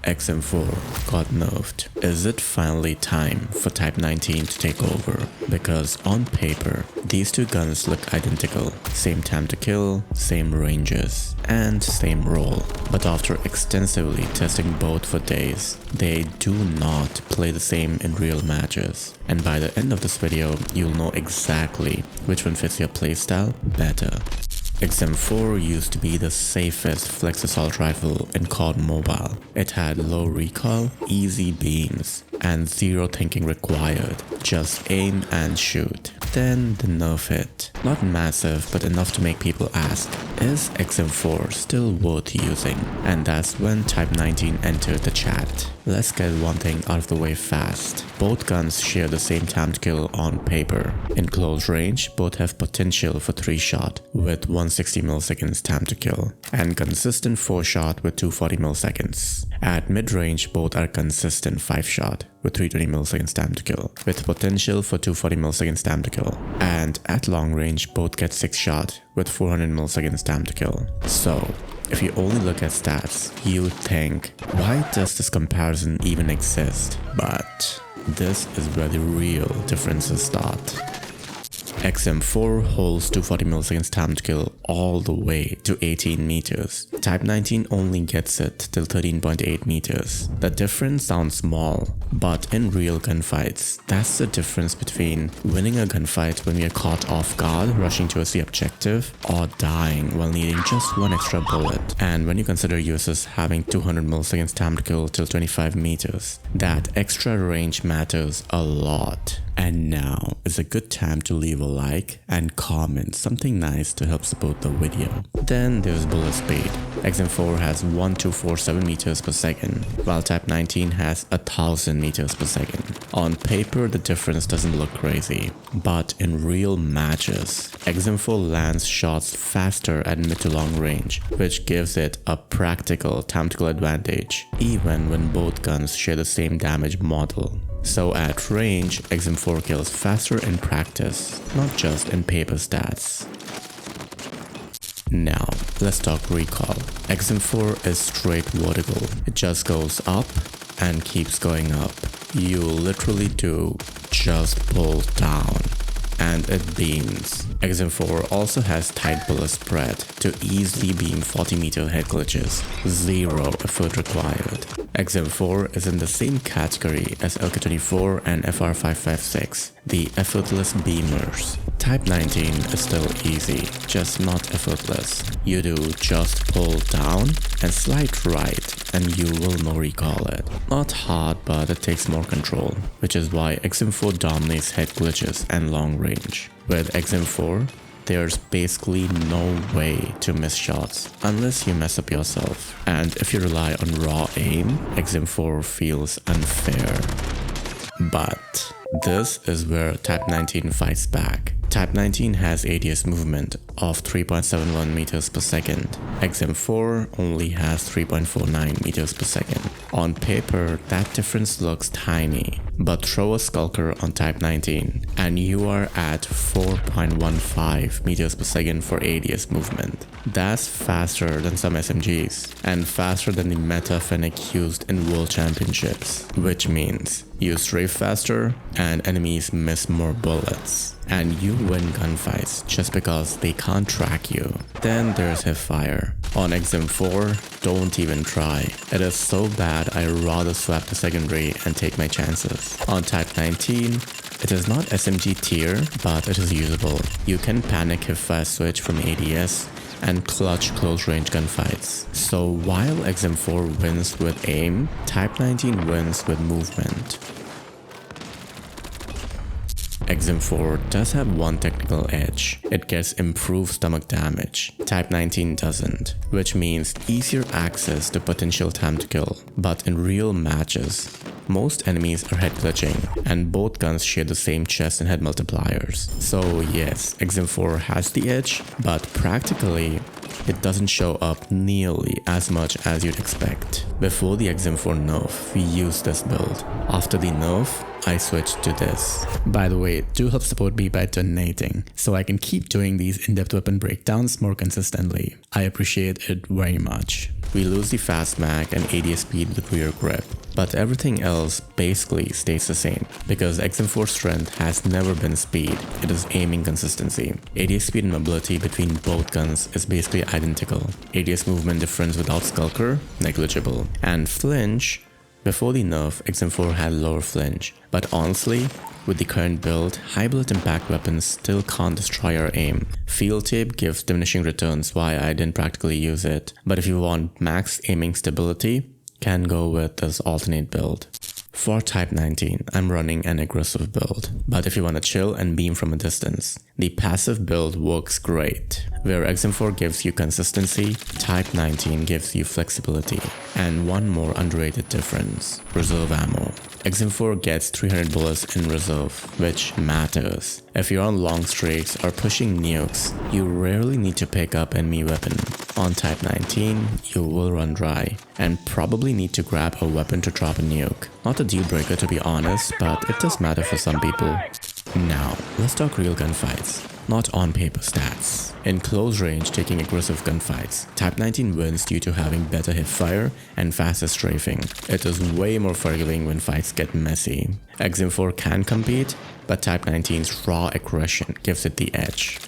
XM4 got nerfed. Is it finally time for Type 19 to take over? Because on paper, these two guns look identical. Same time to kill, same ranges, and same roll. But after extensively testing both for days, they do not play the same in real matches. And by the end of this video, you'll know exactly which one fits your playstyle better. XM4 used to be the safest flex assault rifle in COD Mobile. It had low recoil, easy beams, and zero thinking required. Just aim and shoot. Then the NERFED. Not massive, but enough to make people ask, is XM4 still worth using? And that's when Type 19 entered the chat. Let's get one thing out of the way fast. Both guns share the same time to kill on paper. In close range, both have potential for 3-shot with 160 milliseconds time to kill, and consistent 4-shot with 240 milliseconds. At mid-range, both are consistent 5-shot with 320 milliseconds time to kill, with potential for 240 milliseconds time to kill. And at long range, both get 6-shot with 400 milliseconds time to kill. So, if you only look at stats, you'd think, why does this comparison even exist? But this is where the real differences start. XM4 holds 240 milliseconds time to kill all the way to 18 meters. Type 19 only gets it till 13.8 meters. The difference sounds small, but in real gunfights, that's the difference between winning a gunfight when we are caught off guard rushing towards the objective, or dying while needing just one extra bullet. And when you consider users having 200 milliseconds time to kill till 25 meters, that extra range matters a lot. And now is a good time to leave a like and comment something nice to help support the video. Then there's bullet speed. XM4 has 1247 meters per second, while Type 19 has 1000 meters per second. On paper, the difference doesn't look crazy, but in real matches, XM4 lands shots faster at mid to long range, which gives it a practical time to kill advantage, even when both guns share the same damage model. So at range, XM4 kills faster in practice, not just in paper stats. Now, let's talk recoil. XM4 is straight vertical. It just goes up and keeps going up. You literally do just pull down, and it beams. XM4 also has tight bullet spread to easily beam 40-meter head glitches, zero effort required. XM4 is in the same category as LK24 and FR556, the effortless beamers. Type 19 is still easy, just not effortless. You do just pull down and slide right, and you will no recoil it. Not hard, but it takes more control, which is why XM4 dominates head glitches and long range. With XM4, there's basically no way to miss shots unless you mess up yourself. And if you rely on raw aim, XM4 feels unfair. But this is where Type 19 fights back. Type 19 has ADS movement of 3.71 meters per second. XM4 only has 3.49 meters per second. On paper, that difference looks tiny, but throw a skulker on Type 19 and you are at 4.15 meters per second for ADS movement. That's faster than some SMGs and faster than the meta Fennec used in World Championships, which means you strafe faster and enemies miss more bullets. And you win gunfights just because they can't track you. Then there's hipfire. On XM4, don't even try. It is so bad I rather swap the secondary and take my chances. On Type 19, it is not SMG tier, but it is usable. You can panic hipfire switch from ADS and clutch close range gunfights. So while XM4 wins with aim, Type 19 wins with movement. XM4 does have one technical edge. It gets improved stomach damage. Type 19 doesn't, which means easier access to potential time to kill. But in real matches, most enemies are head glitching, and both guns share the same chest and head multipliers. So yes, XM4 has the edge, but practically, it doesn't show up nearly as much as you'd expect. Before the XM4 nerf, we used this build. After the nerf, I switched to this. By the way, do help support me by donating, so I can keep doing these in-depth weapon breakdowns more consistently. I appreciate it very much. We lose the fast mag and ADS speed with rear grip, but everything else basically stays the same because XM4 strength has never been speed, it is aiming consistency. ADS speed and mobility between both guns is basically identical. ADS movement difference without Skulker, negligible. And flinch, before the nerf, XM4 had lower flinch, but honestly, with the current build, high bullet impact weapons still can't destroy our aim. Field tape gives diminishing returns, why I didn't practically use it, but if you want max aiming stability, can go with this alternate build. For Type 19, I'm running an aggressive build, but if you want to chill and beam from a distance, the passive build works great. Where XM4 gives you consistency, Type 19 gives you flexibility. And one more underrated difference, reserve ammo. XM4 gets 300 bullets in reserve, which matters. If you're on long streaks or pushing nukes, you rarely need to pick up enemy weapon. On Type 19, you will run dry, and probably need to grab a weapon to drop a nuke. Not a deal breaker to be honest, but it does matter for some people. Now, let's talk real gunfights, not on paper stats. In close range taking aggressive gunfights, Type 19 wins due to having better hipfire and faster strafing. It is way more forgiving when fights get messy. XM4 can compete, but Type 19's raw aggression gives it the edge.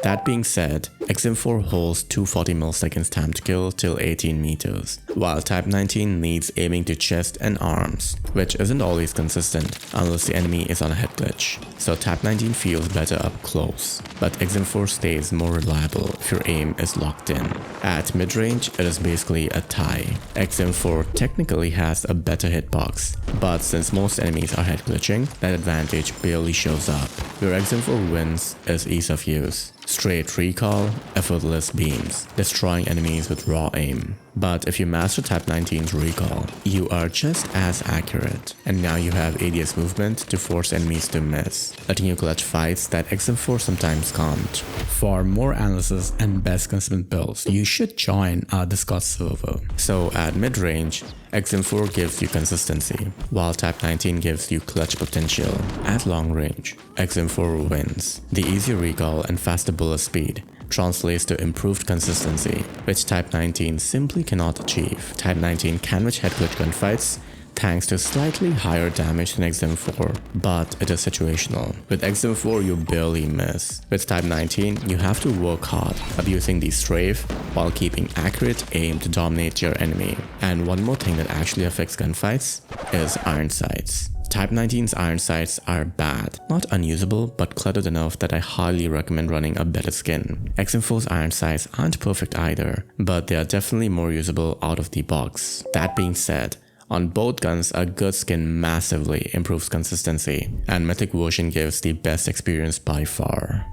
That being said, XM4 holds 240 milliseconds time to kill till 18 meters, while Type 19 needs aiming to chest and arms, which isn't always consistent unless the enemy is on a headglitch, so Type 19 feels better up close, but XM4 stays more reliable if your aim is locked in. At mid-range, it is basically a tie. XM4 technically has a better hitbox, but since most enemies are headglitching, that advantage barely shows up. Where XM4 wins is ease of use. Straight recall, effortless beams, destroying enemies with raw aim. But if you master Type 19's recall, you are just as accurate, and now you have ADS movement to force enemies to miss, letting you clutch fights that XM4 sometimes can't. For more analysis and best gunsmith builds, you should join our Discord server. So at mid-range, XM4 gives you consistency, while Type 19 gives you clutch potential. At long range, XM4 wins. The easier recall and faster bullet speed translates to improved consistency, which Type 19 simply cannot achieve. Type 19 can win headglitch gunfights thanks to slightly higher damage than XM4, but it is situational. With XM4 you barely miss. With Type 19 you have to work hard, abusing the strafe while keeping accurate aim to dominate your enemy. And one more thing that actually affects gunfights is iron sights. Type 19's iron sights are bad, not unusable, but cluttered enough that I highly recommend running a better skin. XM4's iron sights aren't perfect either, but they are definitely more usable out of the box. That being said, on both guns, a good skin massively improves consistency, and Mythic version gives the best experience by far.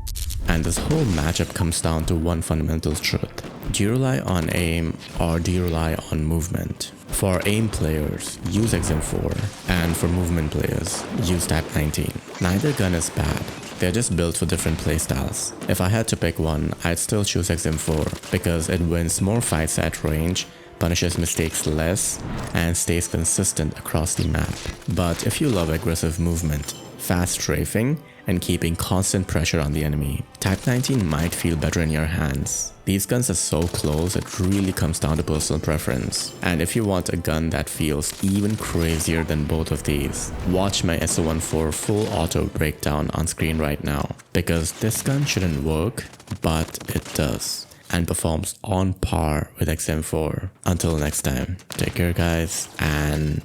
And this whole matchup comes down to one fundamental truth. Do you rely on aim or do you rely on movement? For aim players, use XM4, and for movement players, use Type 19. Neither gun is bad, they're just built for different playstyles. If I had to pick one, I'd still choose XM4 because it wins more fights at range, punishes mistakes less, and stays consistent across the map. But if you love aggressive movement, fast strafing, and keeping constant pressure on the enemy, Type 19 might feel better in your hands. These guns are so close, it really comes down to personal preference. And if you want a gun that feels even crazier than both of these, watch my SO14 full auto breakdown on screen right now, because this gun shouldn't work, but it does, and performs on par with XM4. Until next time, take care guys, and